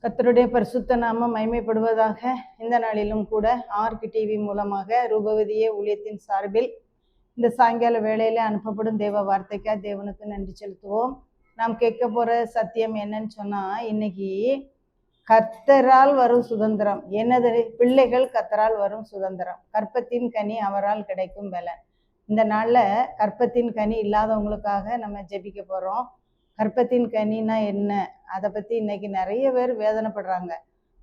கர்த்தருடைய பரிசுத்த நாமம் மகிமைப்படுவதாக. இந்த நாளிலும் கூட ஆர்க் டிவி மூலமாக ரூபவதியே ஊழியத்தின் சார்பில் இந்த சாயங்கால வேளையில அனுப்பப்படும் தேவ வார்த்தைக்காக தேவனுக்கு நன்றி செலுத்துவோம். நாம் கேட்க போற சத்தியம் என்னன்னு சொன்னா, இன்னைக்கு கர்த்தரால் வரும் சுதந்திரம் என்னது? பிள்ளைகள் கர்த்தரால் வரும் சுதந்திரம். கற்பத்தின் கனி அவரால் கிடைக்கும் பலன். இந்த நாள்ல கற்பத்தின் கனி இல்லாதவங்களுக்காக நம்ம ஜெபிக்க போறோம். கற்பத்தின் கனின்னா என்ன, அதை பற்றி இன்னைக்கு நிறைய பேர் வேதனைப்படுறாங்க.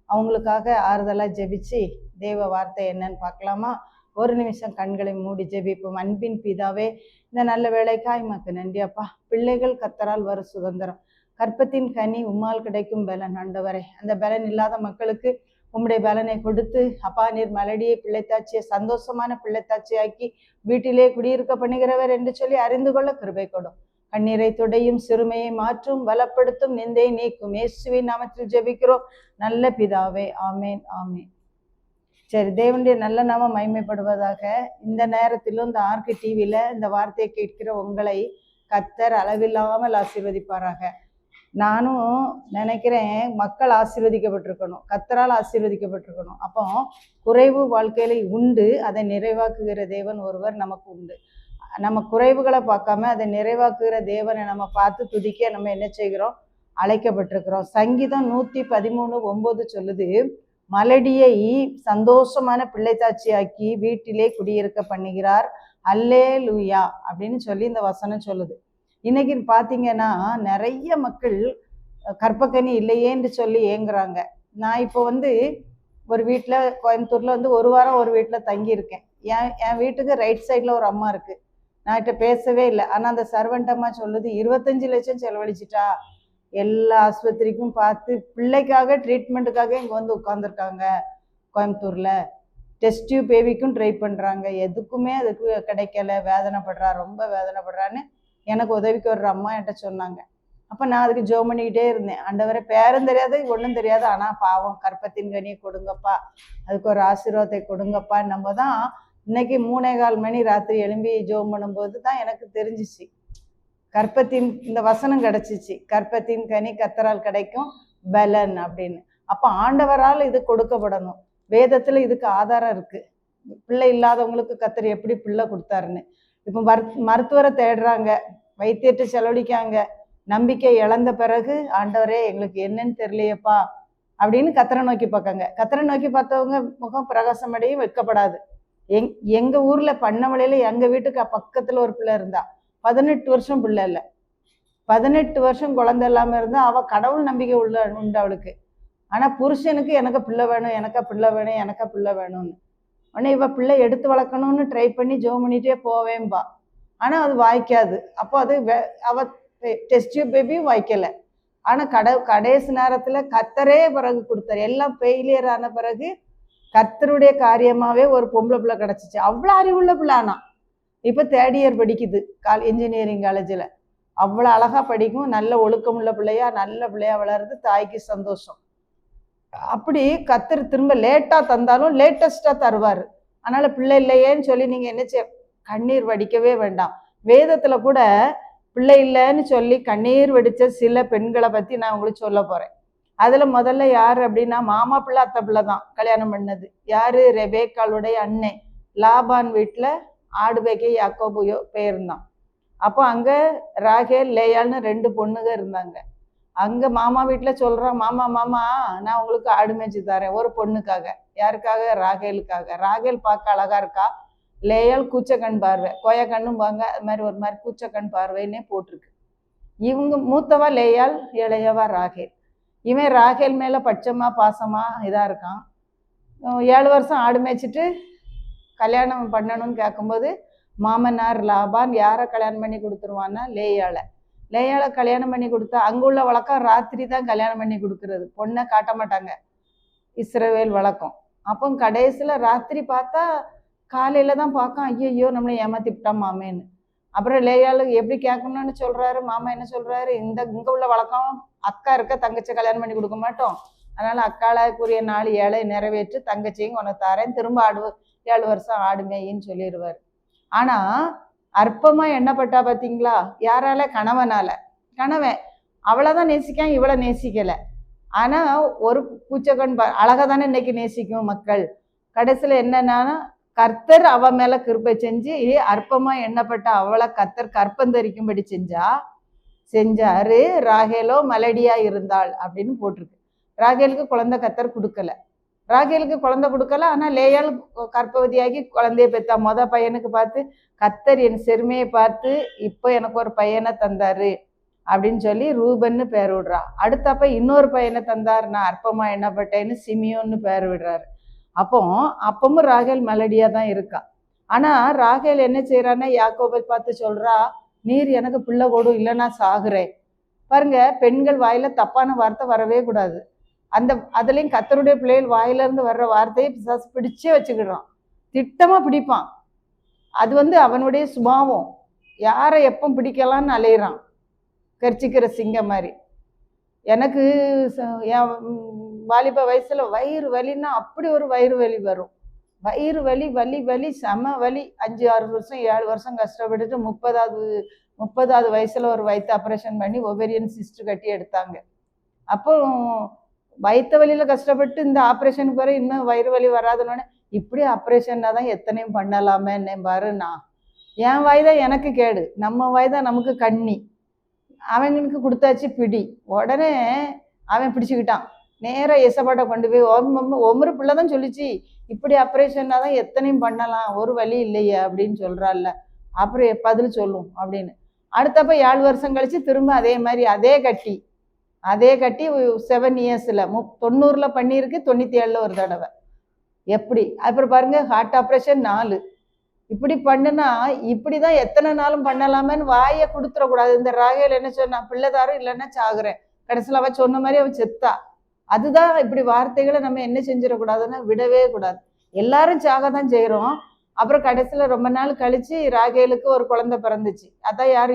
அவங்களுக்காக ஆறுதலாக ஜெபிச்சு தேவ வார்த்தை என்னன்னு பார்க்கலாமா? ஒரு நிமிஷம் கண்களை மூடி ஜெபிப்போம். அன்பின் பிதாவே, இந்த நல்ல வேலைக்காய் மக்கு நன்றி அப்பா. பிள்ளைகள் கர்த்தரால் வரும் சுதந்திரம், கற்பத்தின் கனி உம்மால் கிடைக்கும் பலன். ஆண்டவரே, அந்த பலன் இல்லாத மக்களுக்கு உம்முடைய பலனை கொடுத்து அப்பா, நீர் மலடியை பிள்ளைத்தாச்சியை சந்தோஷமான பிள்ளைத்தாச்சியாக்கி வீட்டிலே குடியிருக்க பண்ணுகிறவர் என்று சொல்லி அறிந்து கொள்ள கிருபை கொடும். கண்ணீரை துடையும், சிறுமையை மாற்றும், பலப்படுத்தும், நிந்தை நீக்கும். இயேசுவின் நாமத்தில் ஜெபிக்கிறோம் நல்ல பிதாவே, ஆமேன் ஆமேன். சரி, தேவனுடைய நல்ல நாமம் மகிமைப்படுவதாக. இந்த நேரத்திலும் இந்த ஆர்க் டிவியில இந்த வார்த்தையை கேட்கிற உங்களை கர்த்தர் அளவில்லாமல் ஆசீர்வதிப்பாராக. நானும் நினைக்கிறேன், மக்கள் ஆசீர்வதிக்கப்பட்டிருக்கணும், கர்த்தரால் ஆசீர்வதிக்கப்பட்டிருக்கணும். அப்போ குறைவு வாழ்க்கையில உண்டு, அதை நிறைவாக்குகிற தேவன் ஒருவர் நமக்கு உண்டு. நம்ம குறைவுகளை பார்க்காம அதை நிறைவாக்குகிற தேவனை நம்ம பார்த்து துதிக்க நம்ம என்ன செய்கிறோம்? அழைக்கப்பட்டிருக்கிறோம். சங்கீதம் 113:9 சொல்லுது, மலடியை சந்தோஷமான பிள்ளைத்தாட்சியாக்கி வீட்டிலே குடியிருக்க பண்ணுகிறார், அல்லேலூயா அப்படின்னு சொல்லி இந்த வசனம் சொல்லுது. இன்னைக்கு பார்த்தீங்கன்னா நிறைய மக்கள் கற்பக்கனி இல்லையேன்னு சொல்லி ஏங்குறாங்க. நான் இப்போ ஒரு வீட்டில், கோயம்புத்தூர்ல ஒரு வாரம் ஒரு வீட்டில் தங்கியிருக்கேன். என் வீட்டுக்கு ரைட் சைடில் ஒரு அம்மா இருக்கு. நான் கிட்ட பேசவே இல்லை. ஆனால் அந்த சர்வெண்ட் அம்மா சொல்லுது, 25 லட்சம் செலவழிச்சிட்டா, எல்லா ஆஸ்பத்திரிக்கும் பார்த்து பிள்ளைக்காக ட்ரீட்மெண்ட்டுக்காக இங்கே உட்காந்துருக்காங்க கோயம்புத்தூரில். டெஸ்ட் டியூப் பேபிக்கும் ட்ரை பண்ணுறாங்க, எதுக்குமே அதுக்கு கிடைக்கல, வேதனைப்படுறா, ரொம்ப வேதனைப்படுறான்னு எனக்கு உதவிக்கு வர்ற அம்மா என்கிட்ட சொன்னாங்க. அப்போ நான் அதுக்கு ஜெபம் பண்ணிக்கிட்டே இருந்தேன். ஆண்டவரே, பேரும் தெரியாது ஒன்றும் தெரியாது, ஆனால் பாவம் கற்பத்தின் கனியை கொடுங்கப்பா, அதுக்கு ஒரு ஆசீர்வாதத்தை கொடுங்கப்பா. நம்ம தான் இன்னைக்கு 3:15 மணி ராத்திரி எழும்பி ஜெபம் பண்ணும்போது தான் எனக்கு தெரிஞ்சிச்சு, கற்பத்தின் இந்த வசனம் கிடைச்சிச்சு, கற்பத்தின் கனி கர்த்தரால் கிடைக்கும் பலன் அப்படின்னு. அப்போ ஆண்டவரால் இது கொடுக்கப்படணும். வேதத்தில் இதுக்கு ஆதாரம் இருக்கு. பிள்ளை இல்லாதவங்களுக்கு கர்த்தர் எப்படி பிள்ளை கொடுத்தாருன்னு. இப்போ மருத்துவரை தேடுறாங்க, வைத்தியத்தை செலவழிக்காங்க. நம்பிக்கை இழந்த பிறகு, ஆண்டவரே எங்களுக்கு என்னன்னு தெரியலையப்பா அப்படின்னு கர்த்தரை நோக்கி பார்க்காங்க. கர்த்தரை நோக்கி பார்த்தவங்க முகம் பிரகாசம் அடையும், வெட்கப்படாது. எங்க ஊர்ல பண்ணவளையில எங்க வீட்டுக்கு பக்கத்துல ஒரு பிள்ளை இருந்தா, 18 வருஷம் பிள்ளை இல்லை, 18 வருஷம் குழந்தை இல்லாம இருந்தா. அவ கடவுள் நம்பிக்கை உண்டு அவளுக்கு. ஆனா புருஷனுக்கு எனக்கு பிள்ளை வேணும், எனக்கா பிள்ளை வேணும், எனக்கா பிள்ளை வேணும்னு. உடனே இவ பிள்ளை எடுத்து வளர்க்கணும்னு ட்ரை பண்ணி ஜெபம் பண்ணிட்டே போவேன்பா. ஆனா அது வாய்க்காது. அப்போ அது அவ டெஸ்ட் டியூப் பேபியும் வாய்க்கல. ஆனா கடைசி நேரத்துல கர்த்தரே பிறகு கொடுத்தாரு. எல்லாம் ஃபெயிலியர் ஆன பிறகு கர்த்தருடைய காரியமாவே ஒரு பொம்பளை பிள்ளை கிடைச்சிச்சு. அவ்வளோ அறிவுள்ள பிள்ளை. ஆனா இப்போ 3rd இயர் படிக்குது இன்ஜினியரிங் காலேஜில். அவ்வளோ அழகா படிக்கும், நல்ல ஒழுக்கமுள்ள பிள்ளையா, நல்ல பிள்ளையா வளருது. தாய்க்கு சந்தோஷம். அப்படி கர்த்தர் திரும்ப லேட்டா தந்தாலும் லேட்டஸ்டா தருவாரு. அதனால பிள்ளை இல்லையேன்னு சொல்லி நீங்க என்ன கண்ணீர் வடிக்கவே வேண்டாம். வேதத்துல கூட பிள்ளை இல்லைன்னு சொல்லி கண்ணீர் வடிச்ச சில பெண்களை பத்தி நான் உங்களுக்கு சொல்ல போறேன். அதுல முதல்ல யாரு அப்படின்னா, மாமா பிள்ளை அத்தை பிள்ளை தான் கல்யாணம் பண்ணது. யாரு? ரெபேக்காளுடைய அண்ணன். லாபான் வீட்டுல ஆடு பேக்கை யாக்கோபு பேருந்தான். அப்போ அங்க ராகேல் லேயால்னு 2 பொண்ணுங்க இருந்தாங்க. அங்க மாமா வீட்டுல சொல்றான், மாமா மாமா நான் உங்களுக்கு ஆடு மேய்ச்சி தரேன் ஒரு பொண்ணுக்காக. யாருக்காக? ராகேலுக்காக. ராகேல் பார்க்க அழகா இருக்கா, லேயால் கூச்சக்கண் பார்வை, கோய கண்ணும் பாங்க, அது மாதிரி ஒரு மாதிரி கூச்சக்கண் பார்வைன்னே போட்டிருக்கு. இவங்க மூத்தவா லேயால், இளையவா ராகேல். இவன் ராகேல் மேல பட்சமா பாசமா இதா இருக்கான். 7 வருஷம் ஆடு மேய்ச்சிட்டு கல்யாணம் பண்ணணும்னு கேட்கும்போது மாமனார் லாபான் யாரை கல்யாணம் பண்ணி கொடுத்துருவான்னா, லேயாளை கல்யாணம் பண்ணி கொடுத்தா, அங்குள்ள வழக்கம் ராத்திரி தான் கல்யாணம் பண்ணி கொடுக்கறது, பொண்ணை காட்ட மாட்டாங்க, இஸ்ரவேல் வழக்கம். அப்போ கடைசியில் ராத்திரி பார்த்தா காலையில தான் பார்க்க, ஐயோ நம்மளை ஏமாத்திவிட்டான் மாமேன்னு. அப்புறம் லேயாளு எப்படி கேட்கணும்னு சொல்றாரு. மாமா என்ன சொல்றாரு, இங்க உள்ள வழக்கம், அக்கா இருக்க தங்கச்சி கல்யாணம் பண்ணி கொடுக்க மாட்டோம், அதனால அக்காளுக்குரிய 4 ஏழை நிறைவேற்று, தங்கச்சியும் உனக்கு தாரேன், திரும்ப 7 வருஷம் ஆடுமேயின்னு சொல்லிடுவார். ஆனா அற்பமா எண்ணப்பட்டா பார்த்தீங்களா? யாரால? கணவனால. கணவன் அவளை தான் நேசிக்கான், இவளை நேசிக்கல. ஆனா ஒரு பூச்சக்கண் அழகா தானே இன்னைக்கு நேசிக்கும் மக்கள். கடைசியில என்னன்னா, கர்த்தர் அவ மேல கிருபை செஞ்சு அற்பமா எண்ணப்பட்ட அவளை கர்த்தர் கற்பந்தரிக்கும்படி செஞ்சாரு. ராகேலோ மலடியா இருந்தாள் அப்படின்னு போட்டிருக்கு. ராகேலுக்கு குழந்தை கர்த்தர் கொடுக்கல. ராகேலுக்கு குழந்தை கொடுக்கல. ஆனா லேயாள் கர்ப்பவதியாகி குழந்தைய பெத்தா. பையனுக்கு பார்த்து கர்த்தர் என் செருமையை பார்த்து இப்போ எனக்கு ஒரு பையனை தந்தாரு அப்படின்னு சொல்லி ரூபன்னு பேர் விடுறா. அடுத்தப்ப இன்னொரு பையனை தந்தார், நான் அற்பமா எண்ணப்பட்டேன்னு சிமியோன்னு பேர் விடுறாரு. அப்பவும் ராகேல் மெலடியா தான் இருக்கா. ஆனா ராகேல் என்ன செய்யறான்னா, யாக்கோபை பார்த்து சொல்றா, நீர் எனக்கு பிள்ளை கொடு, இல்லைன்னா சாகுறேன். பாருங்க, பெண்கள் வாயில தப்பான வார்த்தை வரவே கூடாது. அதுலயும் கர்த்தருடைய பிள்ளைகள் வாயில இருந்து வர்ற வார்த்தையை பிசாசு பிடிச்சே வச்சுக்கிடுறான், திட்டமா பிடிப்பான். அது அவனுடைய சுபாவம். யாரை எப்போ பிடிக்கலான்னு அலையிறான், கர்ச்சிக்கிற சிங்கம் மாதிரி. எனக்கு என் வாலிப வயசுல வயிறு வலின்னா அப்படி ஒரு வயிறு வலி வரும். வயிறு வலி செம வலி. 5-6 வருஷம் 7 வருஷம் கஷ்டப்பட்டுட்டு 30வது வயசுல ஒரு வயிற்று ஆப்ரேஷன் பண்ணி ஒவேரியன் சிஸ்ட் கட்டி எடுத்தாங்க. அப்போ வயிற்று வலியில கஷ்டப்பட்டு இந்த ஆப்ரேஷனுக்கு பிறகு இன்னும் வயிறு வலி வராதுன்னு இப்படி ஆப்ரேஷன்னா தான் எத்தனையும் பண்ணலாமே பாரு. நான் என் வாய்தான் எனக்கு கேடு, நம்ம வாய்தான் நமக்கு கண்ணி. அவங்களுக்கு கொடுத்தாச்சு பிடி. உடனே அவன் பிடிச்சுக்கிட்டான். நேராக எசப்பாட்டை கொண்டு போய் ஒவ்வொரு பிள்ளை தான் சொல்லிச்சு, இப்படி ஆப்ரேஷன்னா தான் எத்தனையும் பண்ணலாம், ஒரு வழி இல்லையே அப்படின்னு சொல்கிறாள்ல, அப்புறம் பதில் சொல்லும் அப்படின்னு. அடுத்தப்ப 7 வருஷம் கழிச்சு திரும்ப அதே மாதிரி அதே கட்டி 7 இயர்ஸில் 90ல் பண்ணியிருக்கு, 97ல் ஒரு தடவை. எப்படி அப்புறம் பாருங்க, ஹார்ட் ஆப்ரேஷன் 4. இப்படி பண்ணுனா இப்படிதான் எத்தனை நாளும் பண்ணலாமேன்னு வாயை கொடுத்துடக்கூடாது. இந்த ராகேல் என்ன சொன்னா, பிள்ளைதாரும் இல்லைன்னா சாகுறேன். கடைசியில் அவ சொன்ன மாதிரி அவ செத்தா. அதுதான் இப்படி வார்த்தைகளை நம்ம என்ன செஞ்சிடக்கூடாதுன்னா விடவே கூடாது. எல்லாரும் சாக தான் செய்கிறோம். அப்புறம் கடைசியில் ரொம்ப நாள் கழிச்சு ராகேலுக்கு ஒரு குழந்தை பிறந்துச்சு. அதான் யாரு,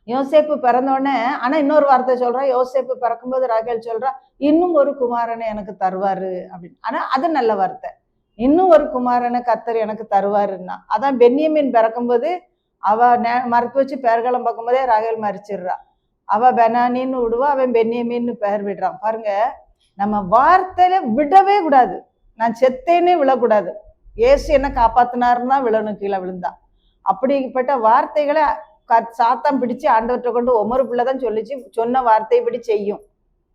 யோசேப்பு பிறந்தோடனே. ஆனா இன்னொரு வார்த்தை சொல்றா, யோசேப்பு பிறக்கும்போது ராகேல் சொல்றா, இன்னும் ஒரு குமாரனை எனக்கு தருவாரு அப்படின்னு. ஆனா அது நல்ல வார்த்தை, இன்னும் ஒரு குமாரனை கர்த்தர் எனக்கு தருவாருன்னா. அதான் பென்யமீன் பிறக்கும்போது அவ மறுத்து வச்சு பேர்காலம் பார்க்கும்போதே ராகேல் மறிச்சிடுறா. அவ பெனானின்னு விடுவா, அவன் பென்யமீன்னு பேர் விடுறான். பாருங்க, நம்ம வார்த்தையில விடவே கூடாது. நான் செத்தேனே விழக்கூடாது, ஏசு என்ன காப்பாத்தினாருன்னா விழணும், கீழே விழுந்தா. அப்படிப்பட்ட வார்த்தைகளை சாத்தான் பிடிச்சு ஆண்டவற்றை கொண்டு ஒவ்வொரு பிள்ளை தான் சொல்லிச்சு, சொன்ன வார்த்தை இப்படி செய்யும்,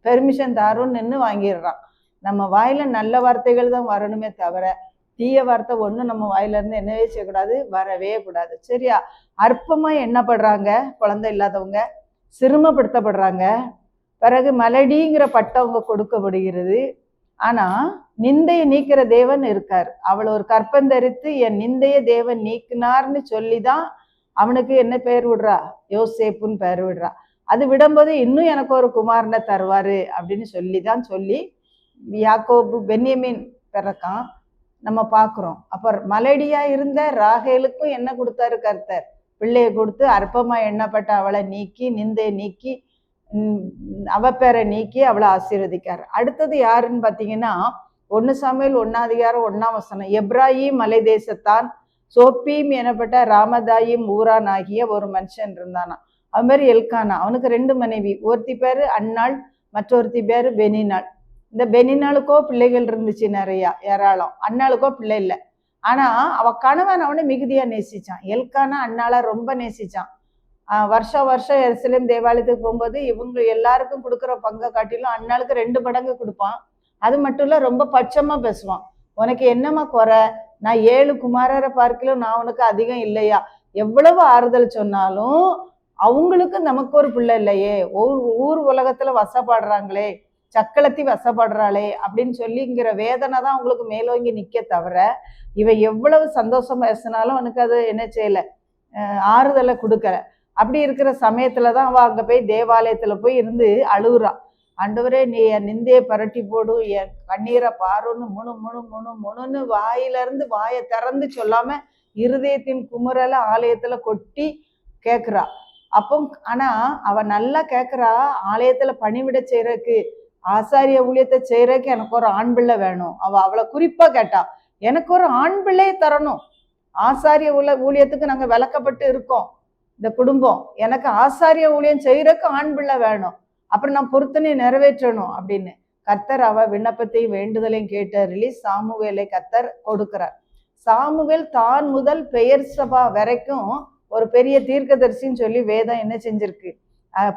பெர்மிஷன் தாருன்னு நின்று வாங்கிடுறான். நம்ம வாயில நல்ல வார்த்தைகள் தான் வரணுமே தவிர தீய வார்த்தை ஒன்றும் நம்ம வாயில இருந்து என்னவே செய்யக்கூடாது, வரவே கூடாது. சரியா? அற்பமா எண்ணப்படுறாங்க குழந்தை இல்லாதவங்க, சிறுமப்படுத்தப்படுறாங்க. பிறகு மலடிங்கிற பட்டவங்க கொடுக்கப்படுகிறது. ஆனா நிந்தையை நீக்கிற தேவன் இருக்கார். அவளை ஒரு கற்பந்தரித்து என் நிந்தைய தேவன் நீக்கினார்னு சொல்லிதான் அவனுக்கு என்ன பெயர் விடுறா, யோசேப்புன்னு பெயர் விடுறா. அது விடும்போது இன்னும் எனக்கு ஒரு குமாரனை தருவாரு அப்படின்னு சொல்லி யாக்கோபு பென்யமீன் பிறக்கான் நம்ம பார்க்குறோம். அப்போ மலடியா இருந்த ராகேலுக்கும் என்ன கொடுத்தாரு கர்த்தர், பிள்ளையை கொடுத்து அற்பமா எண்ணப்பட்ட அவளை நீக்கி, நிந்தையை நீக்கி, அவ பேரை நீக்கி அவளை ஆசீர்வதிக்காரு. அடுத்தது யாருன்னு பார்த்தீங்கன்னா 1 சாமுவேல் 1:1 எப்ராஹிம் மலை தேசத்தான் சோப்பீம் எனப்பட்ட ராமதாயிம் ஊரான் ஆகிய ஒரு மனுஷன் இருந்தானா. அது மாதிரி எல்கானா, அவனுக்கு 2 மனைவி. ஒருத்தி பேரு அன்னாள், மற்றொருத்தி பேரு பெனினாள். இந்த பெனினாளுக்கோ பிள்ளைகள் இருந்துச்சு நிறையா, ஏராளம். அன்னாளுக்கோ பிள்ளை இல்லை. ஆனா அவ கணவன் அவனை மிகுதியா நேசிச்சான். எல்கானா அன்னாளை ரொம்ப நேசிச்சான். வருஷம் எருசலேம் தேவாலயத்துக்கு போகும்போது இவங்க எல்லாருக்கும் கொடுக்குற பங்கை காட்டிலும் அன்னாளுக்கு 2 மடங்கு கொடுப்பான். அது மட்டும் இல்ல, ரொம்ப பட்சமா பேசுவான். உனக்கு என்னம்மா குறை, நான் 7 குமாரரை பார்க்கலும் நான் உனக்கு அதிகம் இல்லையா? எவ்வளவு ஆறுதல் சொன்னாலும் அவங்களுக்கு நமக்கு ஒரு பிள்ளை இல்லையே, ஊர் உலகத்துல வசப்படுறாங்களே, சக்களத்தி வசப்படுறாளே அப்படின்னு சொல்லிங்கிற வேதனை தான் அவங்களுக்கு மேலோங்கி நிக்க தவிர இவ எவ்வளவு சந்தோஷம் பேசினாலும் அவனுக்கு அது என்ன செய்யல, ஆறுதலை கொடுக்கல. அப்படி இருக்கிற சமயத்துலதான் அவ அங்க போய் தேவாலயத்துல போய் இருந்து அழுகுறா. ஆண்டவரே, நீ என் நிந்தையை பரட்டி போடு, என் கண்ணீரை பாருன்னு முணுன்னு வாயிலிருந்து வாயை திறந்து சொல்லாம இருதயத்தின் குமுறலை ஆலயத்துல கொட்டி கேட்குறா. அப்போ ஆனா அவ நல்லா கேட்குறா, ஆலயத்துல பணிவிட செய்யறதுக்கு, ஆசாரிய ஊழியத்தை செய்யறதுக்கு எனக்கு ஒரு ஆண் பிள்ளை வேணும். அவளை குறிப்பா கேட்டா, எனக்கு ஒரு ஆண் பிள்ளையை தரணும், ஆசாரிய ஊழியத்துக்கு நாங்க விளக்கப்பட்டு இருக்கோம் இந்த குடும்பம், எனக்கு ஆசாரிய ஊழியம் செய்யறதுக்கு ஆண் பிள்ளை வேணும். அப்புறம் நான் பொருத்தனை நிறைவேற்றணும் அப்படின்னு கர்த்தர் அவ விண்ணப்பத்தையும் வேண்டுதலையும் கேட்டருளி சாமுவேலை கர்த்தர் கொடுக்கிறார். சாமுவேல் தான் முதல் பெயர் சபா வரைக்கும் ஒரு பெரிய தீர்க்கதரிசின்னு சொல்லி வேதம் என்ன செஞ்சிருக்கு,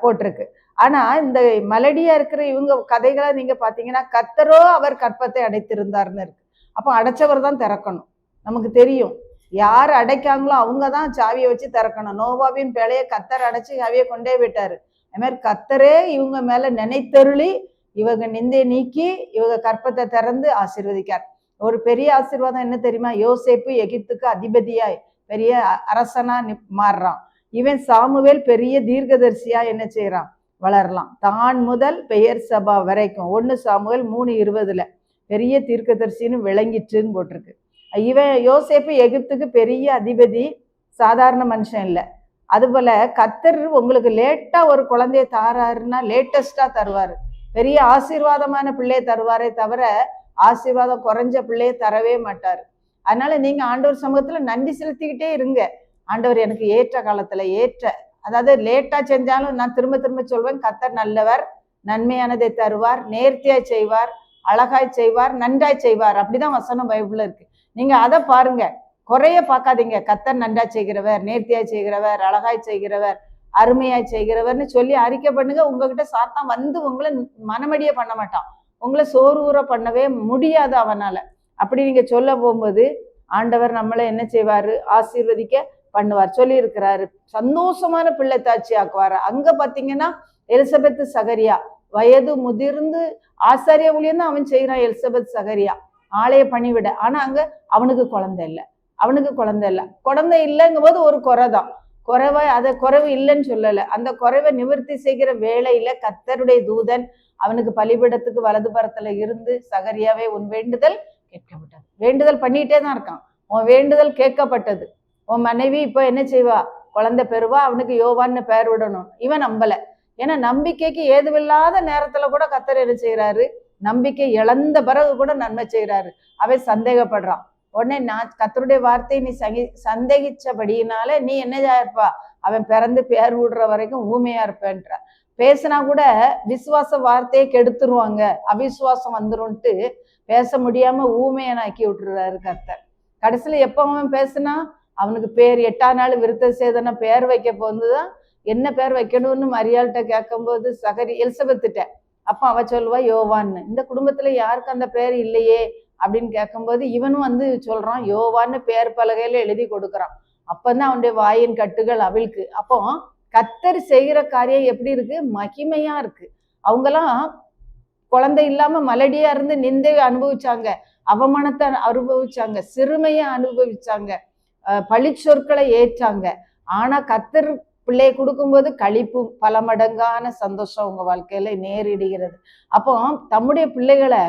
போட்டிருக்கு. ஆனா இந்த மலடியா இருக்கிற இவங்க கதைகளை நீங்க பாத்தீங்கன்னா கர்த்தரோ அவர் கற்பத்தை அடைத்திருந்தார்னு இருக்கு. அப்போ அடைச்சவர் தான் திறக்கணும். நமக்கு தெரியும் யார் அடைக்காங்களோ அவங்க தான் சாவியை வச்சு திறக்கணும். நோவாவின் பிழைய கர்த்தர் அடைச்சு சாவியை கொண்டே விட்டாரு. அது மாதிரி கர்த்தரே இவங்க மேல நினைத்தருளி இவங்க நிந்தை நீக்கி இவங்க கற்பத்தை திறந்து ஆசீர்வதிக்கார். ஒரு பெரிய ஆசீர்வாதம் என்ன தெரியுமா? யோசேப்பு எகிப்துக்கு அதிபதியாய் பெரிய அரசனா மாறுறான். இவன் சாமுவேல் பெரிய தீர்க்கதரிசியா என்ன செய்யறான், வளரலாம். தான் முதல் பெயர் சபா வரைக்கும் 1 சாமுவேல் 3:20 பெரிய தீர்க்கதரிசின்னு விளங்கிட்டுன்னு போட்டிருக்கு. இவன் யோசேப்பு எகிப்துக்கு பெரிய அதிபதி, சாதாரண மனுஷன் இல்லை. அதுபோல கர்த்தர் உங்களுக்கு லேட்டா ஒரு குழந்தைய தாராருன்னா லேட்டஸ்டா தருவாரு. பெரிய ஆசீர்வாதமான பிள்ளையை தருவாரே தவிர ஆசீர்வாதம் குறைஞ்ச பிள்ளையை தரவே மாட்டாரு. அதனால நீங்க ஆண்டவர் சமூகத்துல நன்றி செலுத்திக்கிட்டே இருங்க. ஆண்டவர் எனக்கு ஏற்ற காலத்துல அதாவது லேட்டா செஞ்சாலும் நான் திரும்ப திரும்ப சொல்வேன், கர்த்தர் நல்லவர், நன்மையானதை தருவார், நேர்த்தியாய் செய்வார், அழகாய் செய்வார், நன்றாய் செய்வார். அப்படிதான் வசனம் பைபிள்ல இருக்கு. நீங்க அதை பாருங்க, குறைய பார்க்காதீங்க. கர்த்தர் நன்றா செய்கிறவர், நேர்த்தியாய் செய்கிறவர், அழகாய் செய்கிறவர், அருமையாய் செய்கிறவர்னு சொல்லி அறிக்கை பண்ணுங்க. உங்ககிட்ட சாத்தான் வந்து உங்களை மனமடிய பண்ண மாட்டான், உங்களை சோர்வுற பண்ணவே முடியாது அவனால. அப்படி நீங்க சொல்ல போகும்போது ஆண்டவர் நம்மளை என்ன செய்வாரு, ஆசீர்வதிக்க பண்ணுவார். சொல்லி இருக்கிறாரு, சந்தோஷமான பிள்ளை தாட்சி ஆக்குவாரு. அங்க பாத்தீங்கன்னா எலிசபெத் சகரியா வயது முதிர்ந்து ஆசாரிய ஊழியம் தான் அவன் செய்யறான். எலிசபெத் சகரியா ஆலய பணிவிட. ஆனா அங்க அவனுக்கு குழந்தை இல்லை, குழந்தை இல்லைங்கும் போது ஒரு குறைதான். குறைவு இல்லைன்னு சொல்லல, அந்த குறைவை நிவர்த்தி செய்கிற வேளையில கர்த்தருடைய தூதன் அவனுக்கு பலிபீடத்துக்கு வலது பரத்துல இருந்து, சகரியாவே உன் வேண்டுதல் கேட்கப்பட்டது. வேண்டுதல் பண்ணிட்டே தான் இருக்கான். உன் வேண்டுதல் கேட்கப்பட்டது. உன் மனைவி இப்ப என்ன செய்வா, குழந்தை பெறுவா, அவனுக்கு யோவான்னு பெயர் விடணும். இவன் நம்பல. ஏன்னா நம்பிக்கைக்கு ஏதுவில்லாத நேரத்துல கூட கர்த்தர் என்ன செய்யறாரு, நம்பிக்கை இழந்த பிறகு கூட நன்மை செய்யறாரு. அவன் சந்தேகப்படுறான். உடனே நான் கர்த்தருடைய வார்த்தையை நீ சந்தேகிச்சபடியினால நீ என்னதா இருப்பா, அவன் பிறந்து பேர் விடுற வரைக்கும் ஊமையா இருப்பேன்ற. பேசினா கூட விசுவாச வார்த்தையை கெடுத்துருவாங்க, அவிசுவாசம் வந்துரும்ட்டு பேச முடியாம ஊமையனாக்கி விட்டுறாரு கர்த்தர். கடைசியில எப்ப அவன் பேசினா அவனுக்கு பேர் 8ஆம் நாள் விருத்த சேதன பேர் வைக்க போகுதுதான். என்ன பேர் வைக்கணும்னு மரியாள்கிட்ட கேட்கும்போது எலிசபெத்துட்ட அப்ப அவ சொல்லுவா யோவான்னு. இந்த குடும்பத்துல யாருக்கு அந்த பேர் இல்லையே அப்படின்னு கேட்கும்போது இவனும் வந்து சொல்றான் யோவான்னு பேர் பலகையில எழுதி கொடுக்குறான். அப்பதான் அவனுடைய வாயின் கட்டுகள் அவிழ்க்கு. அப்போ கர்த்தர் செய்கிற காரியம் எப்படி இருக்கு, மகிமையா இருக்கு. அவங்கெல்லாம் குழந்தை இல்லாம மலடியா இருந்து நிந்தை அனுபவிச்சாங்க, அவமானத்தை அனுபவிச்சாங்க, சிறுமையை அனுபவிச்சாங்க, பழி சொற்களை ஏற்றாங்க. ஆனா கர்த்தர் பிள்ளையை கொடுக்கும்போது களிப்பு, பல மடங்கான சந்தோஷம் உங்க வாழ்க்கையில நேரிடுகிறது. அப்போ தம்முடைய பிள்ளைகளை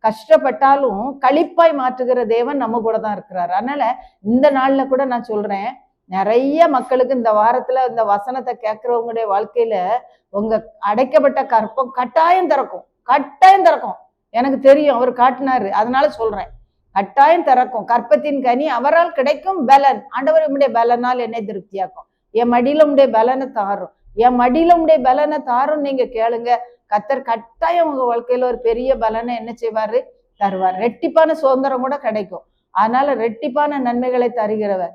கஷ்டப்பட்டாலும் களிப்பாய் மாற்றுகிற தேவன் நம்ம கூட தான் இருக்கிறாரு. அதனால இந்த நாள்ல கூட நான் சொல்றேன், நிறைய மக்களுக்கு இந்த வாரத்துல இந்த வசனத்தை கேட்கிறவங்களுடைய வாழ்க்கையில உங்க அடைக்கப்பட்ட கற்பம் கட்டாயம் திறக்கும். எனக்கு தெரியும், அவர் காட்டினாரு, அதனால சொல்றேன், கட்டாயம் திறக்கும். கற்பத்தின் கனி அவரால் கிடைக்கும் பலன். ஆண்டவர் உம்முடைய பலனால் என்னை திருப்தியாக்கும், என் மடியில உம்முடைய பலனை தாரும் நீங்க கேளுங்க. கர்த்தர் கட்டாயம் உங்க வாழ்க்கையில ஒரு பெரிய பலனை என்ன செய்வாரு, தருவார். ரெட்டிப்பான சுதந்திரம் கூட கிடைக்கும். அதனால ரெட்டிப்பான நன்மைகளை தருகிறவர்,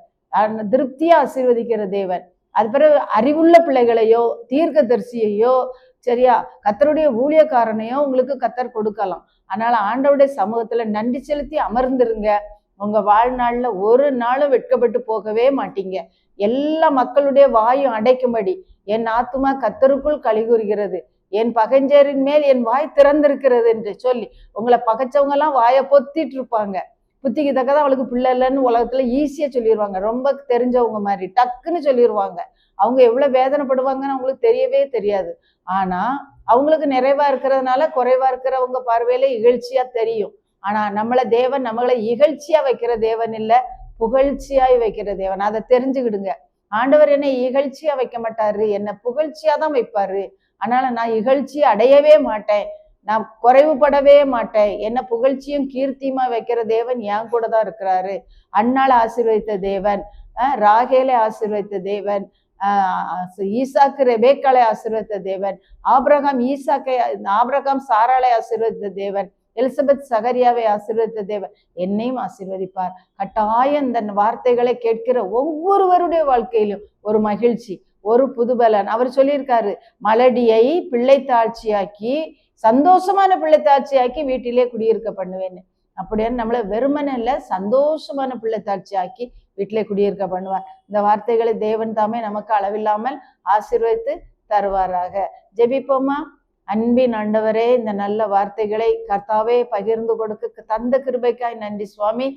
திருப்தியா ஆசீர்வதிக்கிற தேவன். அது பிறகு அறிவுள்ள பிள்ளைகளையோ தீர்க்கதரிசியையோ சரியா கர்த்தருடைய ஊழியக்காரனையோ உங்களுக்கு கர்த்தர் கொடுக்கலாம். அதனால ஆண்டவருடைய சமூகத்துல நன்றி செலுத்தி அமர்ந்துருங்க. உங்க வாழ்நாள்ல ஒரு நாளும் வெட்கப்பட்டு போகவே மாட்டீங்க. எல்லா மக்களுடைய வாயும் அடைக்கும்படி என் ஆத்துமா கர்த்தருக்குள் கலிகூறுகிறது, என் பகைஞரின் மேல் என் வாய் திறந்திருக்கிறது என்று சொல்லி உங்களை பகைச்சவங்க எல்லாம் வாயை பொத்திட்டு இருப்பாங்க. புத்திக்கு தக்கதான் அவளுக்கு பிள்ளை இல்லைன்னு உலகத்துல ஈஸியா சொல்லிடுவாங்க. ரொம்ப தெரிஞ்சவங்க மாதிரி டக்குன்னு சொல்லிடுவாங்க. அவங்க எவ்வளவு வேதனைப்படுவாங்கன்னு அவங்களுக்கு தெரியவே தெரியாது. ஆனா அவங்களுக்கு நிறைவா இருக்கிறதுனால குறைவா இருக்கிறவங்க பார்வையில இகழ்ச்சியா தெரியும். ஆனா நம்மளை இகழ்ச்சியா வைக்கிற தேவன் இல்ல, புகழ்ச்சியாய் வைக்கிற தேவன். அதை தெரிஞ்சுக்கிடுங்க. ஆண்டவர் என்னை இகழ்ச்சியா வைக்க மாட்டாரு, என்னை புகழ்ச்சியா தான் வைப்பாரு. அதனால நான் இகழ்ச்சி அடையவே மாட்டேன், நான் குறைவுபடவே மாட்டேன். என்ன புகழ்ச்சியும் கீர்த்தியுமா வைக்கிற தேவன் என் கூட தான் இருக்கிறாரு. அன்னாளை ஆசீர்வதித்த தேவன், ராகேலை ஆசீர்வதித்த தேவன், ஈசாக்கு ரெபேக்காளை ஆசீர்வதித்த தேவன், ஆபிரகாம் சாராளை ஆசீர்வதித்த தேவன், எலிசபெத் சகரியாவை ஆசீர்வதித்த தேவன் என்னையும் ஆசீர்வதிப்பார். கட்டாயம் இந்த வார்த்தைகளை கேட்கிற ஒவ்வொருவருடைய வாழ்க்கையிலும் ஒரு மகிழ்ச்சி, ஒரு புதுபலன். அவர் சொல்லியிருக்காரு, மலடியை பிள்ளை தாட்சியாக்கி, சந்தோஷமான பிள்ளை தாட்சியாக்கி வீட்டிலே குடியிருக்க பண்ணுவேன்னு. அப்படின்னு நம்மள வெறுமனை இல்ல, சந்தோஷமான பிள்ளை தாட்சியாக்கி வீட்டிலே குடியிருக்க பண்ணுவார். இந்த வார்த்தைகளை தேவன் தாமே நமக்கு அளவில்லாமல் ஆசீர்வதித்து தருவாராக. ஜெபிப்போமா. அன்பின் ஆண்டவரே, இந்த நல்ல வார்த்தைகளை கர்த்தாவே பகிர்ந்து கொடுக்க தந்த கிருபைக்காய் நன்றி சுவாமி.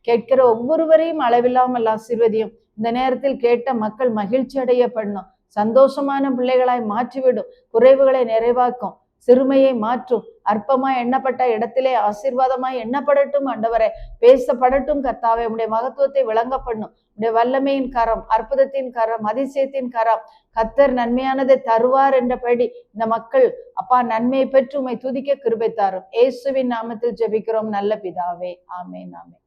கேட்கிற ஒவ்வொருவரையும் அளவில்லாமல் ஆசீர்வதியும். இந்த நேரத்தில் கேட்ட மக்கள் மகிழ்ச்சி அடைய பண்ணும், சந்தோஷமான பிள்ளைகளாய் மாற்றிவிடும், குறைவுகளை நிறைவாக்கும், சிறுமையை மாற்றும், அற்பமாய் எண்ணப்பட்ட இடத்திலே ஆசீர்வாதமாய் எண்ணப்படட்டும் ஆண்டவரே, பேசப்படட்டும் கர்த்தாவே. உடைய மகத்துவத்தை விளங்க பண்ணும். உடைய வல்லமையின் கரம், அற்புதத்தின் கரம், அதிசயத்தின் கரம், கர்த்தர் நன்மையானதை தருவார் என்றபடி இந்த மக்கள் அப்பா நன்மையை பெற்று உம்மை துதிக்க கிருபை தாரும். இயேசுவின் நாமத்தில் ஜெபிக்கிறோம் நல்ல பிதாவே. ஆமென், ஆமென்.